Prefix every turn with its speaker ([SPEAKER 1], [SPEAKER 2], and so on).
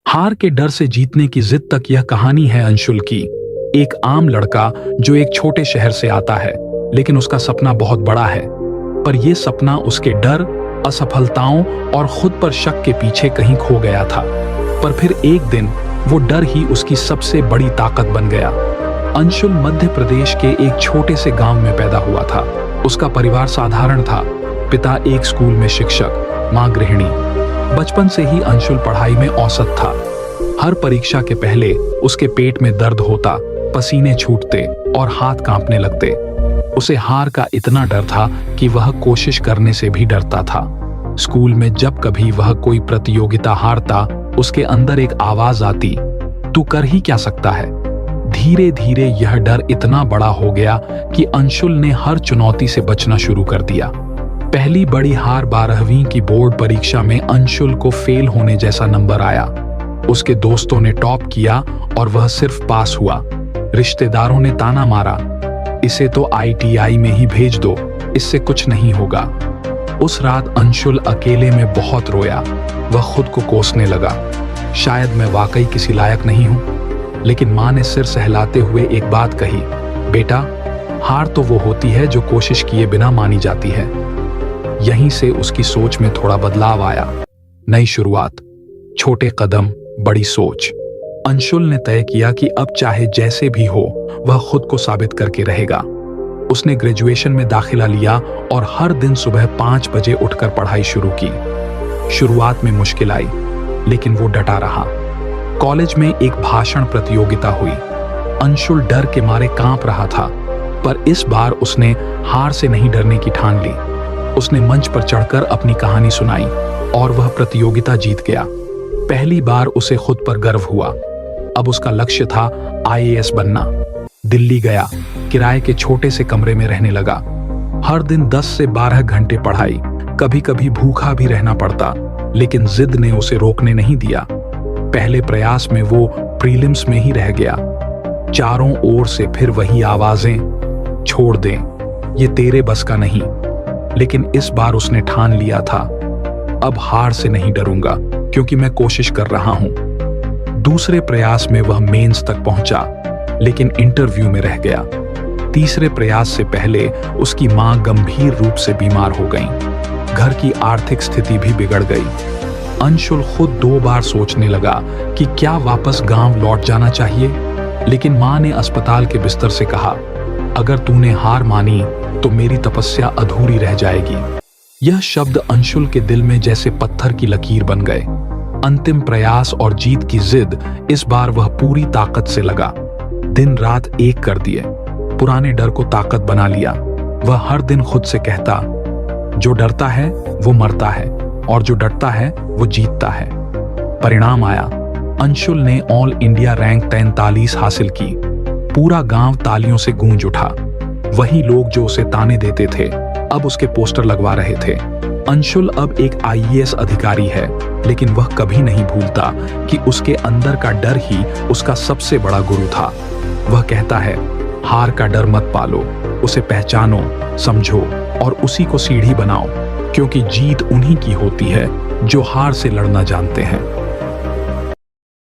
[SPEAKER 1] हार के डर से जीतने की जिद तक यह कहानी है अंशुल की। एक आम लड़का जो एक छोटे शहर से आता है, लेकिन उसका सपना बहुत बड़ा है। पर यह सपना उसके डर, असफलताओं और खुद पर शक के पीछे कहीं खो गया था। पर फिर एक दिन वो डर ही उसकी सबसे बड़ी ताकत बन गया। अंशुल मध्य प्रदेश के एक छोटे से गांव में पैदा हुआ था। उसका परिवार साधारण था। पिता एक स्कूल में शिक्षक, मां गृहिणी। बचपन से ही अंशुल पढ़ाई में औसत था। हर परीक्षा के पहले उसके पेट में दर्द होता, पसीने छूटते और हाथ कांपने लगते। उसे हार का इतना डर था कि वह कोशिश करने से भी डरता था। स्कूल में जब कभी वह कोई प्रतियोगिता हारता, उसके अंदर एक आवाज आती, तू कर ही क्या सकता है। धीरे धीरे यह डर इतना बड़ा हो गया कि अंशुल ने हर चुनौती से बचना शुरू कर दिया। पहली बड़ी हार 12वीं की बोर्ड परीक्षा में अंशुल को फेल होने जैसा नंबर आया। उसके दोस्तों ने टॉप किया और वह सिर्फ पास हुआ। रिश्तेदारों ने ताना मारा, इसे तो ITI में ही भेज दो, इससे कुछ नहीं होगा। उस रात अंशुल अकेले में बहुत रोया। वह खुद को कोसने लगा, शायद मैं वाकई किसी लायक नहीं हूं। लेकिन मां ने सिर सहलाते हुए एक बात कही, बेटा, हार तो वो होती है जो कोशिश किए बिना मानी जाती है। यहीं से उसकी सोच में थोड़ा बदलाव आया। नई शुरुआत, छोटे कदम, बड़ी सोच। अंशुल ने तय किया कि अब चाहे जैसे भी हो, वह खुद को साबित करके रहेगा। उसने ग्रेजुएशन में दाखिला लिया और हर दिन सुबह 5 बजे उठकर पढ़ाई शुरू की। शुरुआत में मुश्किल आई, लेकिन वो डटा रहा। कॉलेज में एक भाषण प्रतियोगिता हुई। अंशुल डर के मारे कांप रहा था, पर इस बार उसने हार से नहीं डरने की ठान ली। उसने मंच पर चढ़कर अपनी कहानी सुनाई और वह प्रतियोगिता जीत गया। पहली बार उसे खुद पर गर्व हुआ। अब उसका लक्ष्य था IAS बनना। दिल्ली गया, किराए के छोटे से कमरे में रहने लगा। हर दिन 10 से 12 घंटे पढ़ाई, कभी कभी भूखा भी रहना पड़ता, लेकिन जिद ने उसे रोकने नहीं दिया। पहले प्रयास में वो प्रीलिम्स में ही रह गया। चारों ओर से फिर वही आवाजें, छोड़ दें, ये तेरे बस का नहीं। लेकिन इस बार उसने ठान लिया था, अब हार से नहीं डरूंगा, क्योंकि मैं कोशिश कर रहा हूं। दूसरे प्रयास में वह मेंस तक पहुंचा, लेकिन इंटरव्यू में रह गया। तीसरे प्रयास से पहले उसकी मां गंभीर रूप से बीमार हो गईं। घर की आर्थिक स्थिति भी बिगड़ गई। अंशुल खुद 2 बार सोचने लगा कि क्या वापस गांव लौट जाना चाहिए, लेकिन मां ने अस्पताल के बिस्तर से कहा, अगर तूने हार मानी तो मेरी तपस्या अधूरी रह जाएगी। यह शब्द अंशुल के दिल में जैसे पत्थर की लकीर बन गए। अंतिम प्रयास और जीत की जिद, इस बार वह पूरी ताकत से लगा। दिन रात एक कर दिए, पुराने डर को ताकत बना लिया। वह हर दिन खुद से कहता, जो डरता है वो मरता है, और जो डरता है वो जीतता है। परिणाम आया, अंशुल ने ऑल इंडिया रैंक 43 हासिल की। पूरा गांव तालियों से गूंज उठा। वही लोग जो उसे ताने देते थे, अब उसके पोस्टर लगवा रहे थे। अंशुल अब एक IAS अधिकारी है, लेकिन वह कभी नहीं भूलता कि उसके अंदर का डर ही उसका सबसे बड़ा गुरु था। वह कहता है, हार का डर मत पालो, उसे पहचानो, समझो और उसी को सीढ़ी बनाओ, क्योंकि जीत उन्हीं की होती है जो हार से लड़ना जानते हैं।